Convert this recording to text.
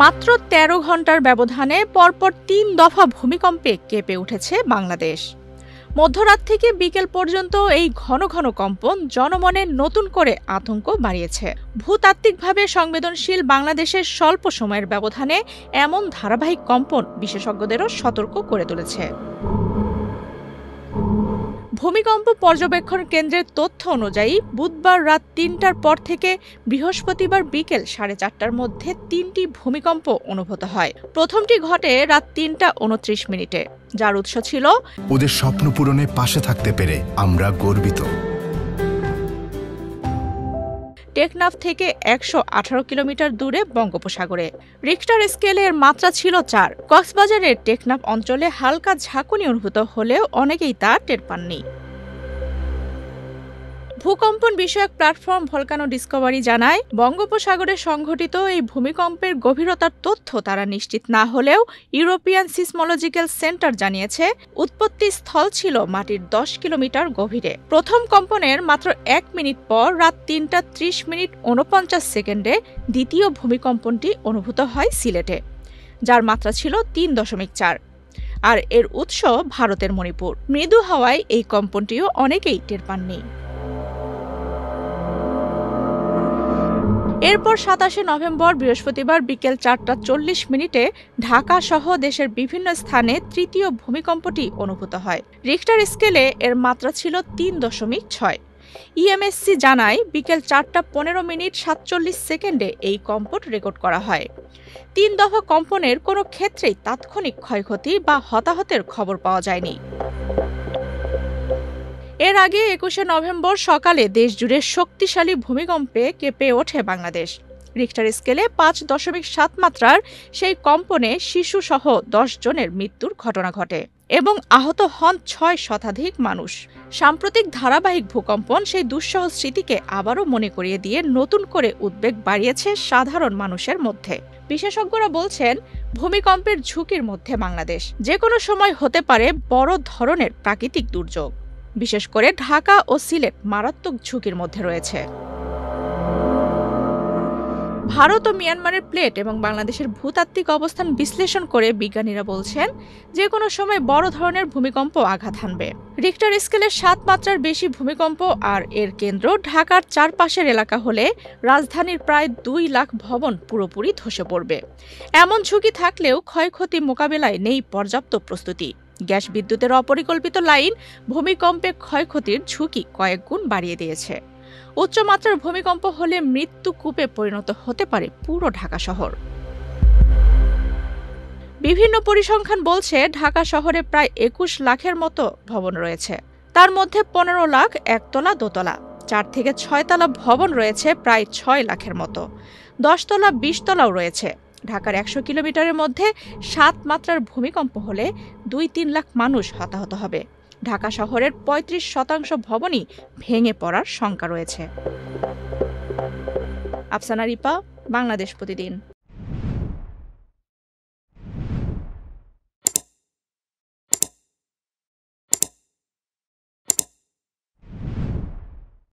মাত্র ১৩ ঘন্টার ব্যবধানে পরপর ৩ দফা ভূমিকম্পে কেঁপে উঠেছে বাংলাদেশ। মধ্যরাত থেকে বিকেল পর্যন্ত এই ঘন ঘন কম্পন জনমনে নতুন করে আতঙ্ক বাড়িয়েছে। ভূতাত্ত্বিকভাবে সংবেদনশীল বাংলাদেশের স্বল্প সময়ের ব্যবধানে এমন ধারাবাহিক কম্পন বিশেষজ্ঞদেরও সতর্ক করে তুলেছে। ভূমিকম্প পর্যবেক্ষণ কেন্দ্রের তথ্য অনুযায়ী বুধবার রাত ৩টার পর থেকে বৃহস্পতিবার বিকেল ৪:৩০টার মধ্যে ৩টি ভূমিকম্প অনুভূত হয়। প্রথমটি ঘটে রাত ৩টা ২৯ মিনিটে, যার উৎস ছিল ওদের স্বপ্ন পূরণে পাশে থাকতে পেরে আমরা গর্বিত। টেকনাফ থেকে ১১৮ কিলোমিটার দূরে বঙ্গোপসাগরে। রিখটার স্কেলের মাত্রা ছিল ৪। কক্সবাজারের টেকনাফ অঞ্চলে হালকা ঝাঁকুনি অনুভূত হলেও অনেকেই তা টের পাননি। ভূকম্পন বিষয়ক প্ল্যাটফর্ম ভলকানো ডিসকভারি জানায়, বঙ্গোপসাগরে সংঘটিত এই ভূমিকম্পের গভীরতার তথ্য তারা নিশ্চিত না হলেও ইউরোপিয়ান সিসমোলজিক্যাল সেন্টার জানিয়েছে উৎপত্তি স্থল ছিল মাটির ১০ কিলোমিটার গভীরে। প্রথম কম্পনের মাত্র ১ মিনিট পর রাত ৩টা ৩০ মিনিট ৪৯ সেকেন্ডে দ্বিতীয় ভূমিকম্পনটি অনুভূত হয় সিলেটে, যার মাত্রা ছিল ৩.৪। আর এর উৎস ভারতের মণিপুর। মৃদু হওয়ায় এই কম্পনটিও অনেকেই টের পাননি। এরপর ২৭শে নভেম্বর বৃহস্পতিবার বিকেল ৪টা ৪০ মিনিটে ঢাকা সহ দেশের বিভিন্ন স্থানে তৃতীয় ভূমিকম্পটি অনুভূত হয়। রিখটার স্কেলে এর মাত্রা ছিল ৩.৬। ইএমএসসি জানায়, বিকেল ৪টা ১৫ মিনিট ৪৭ সেকেন্ডে এই কম্পন রেকর্ড করা হয়। ৩ দফা কম্পনের কোনো ক্ষেত্রেই তাৎক্ষণিক ক্ষয়ক্ষতি বা হতাহতের খবর পাওয়া যায়নি। এর আগে ২১শে নভেম্বর সকালে দেশজুড়ে শক্তিশালী ভূমিকম্পে কেঁপে ওঠে বাংলাদেশ। রিখটার স্কেলে ৫.৭ মাত্রার সেই কম্পনে শিশুসহ ১০ জনের মৃত্যুর ঘটনা ঘটে এবং আহত হন ৬ শতাধিক মানুষ। সাম্প্রতিক ধারাবাহিক ভূকম্পন সেই দুঃসহ স্মৃতিকে আবারও মনে করিয়ে দিয়ে নতুন করে উদ্বেগ বাড়িয়েছে সাধারণ মানুষের মধ্যে। বিশেষজ্ঞরা বলছেন, ভূমিকম্পের ঝুঁকির মধ্যে বাংলাদেশ। যে কোনো সময় হতে পারে বড় ধরনের প্রাকৃতিক দুর্যোগ। বিশেষ করে ঢাকা ও সিলেট মারাত্মক ঝুঁকির মধ্যে রয়েছে। ভারত ও মিয়ানমারের প্লেট এবং বাংলাদেশের ভূতাত্ত্বিক অবস্থান বিশ্লেষণ করে বিজ্ঞানীরা বলছেন, যে কোনো সময় বড় ধরনের ভূমিকম্প আঘাত হানবে। রিখটার স্কেলের ৭ মাত্রার বেশি ভূমিকম্প আর এর কেন্দ্র ঢাকার চারপাশের এলাকা হলে রাজধানীর প্রায় ২ লাখ ভবন পুরোপুরি ধসে পড়বে। এমন ঝুঁকি থাকলেও ক্ষয়ক্ষতি মোকাবেলায় নেই পর্যাপ্ত প্রস্তুতি। গ্যাস বিদ্যুতের অপরিকল্পিত লাইন ভূমিকম্পে ক্ষয়ক্ষতির ঝুঁকি কয়েক গুণ বাড়িয়ে দিয়েছে। উচ্চমাত্রার ভূমিকম্প হলে মৃত্যু কূপে পরিণত হতে পারে পুরো ঢাকা শহর। বিভিন্ন পরিসংখ্যান বলছে, ঢাকা শহরে প্রায় ২১ লাখের মতো ভবন রয়েছে। তার মধ্যে ১৫ লাখ একতলা দোতলা, ৪ থেকে ৬ তলা ভবন রয়েছে প্রায় ৬ লাখের মতো, ১০ তলা ২০ তলাও রয়েছে। ঢাকার ১০০ কিলোমিটারের মধ্যে ৭ মাত্রার ভূমিকম্প হলে ২-৩ লাখ মানুষ হতাহত হবে। ঢাকা শহরের ৩৫% ভবনই ভেঙে পড়ার শঙ্কা রয়েছে। আফসানা রিপা, বাংলাদেশ প্রতিদিন।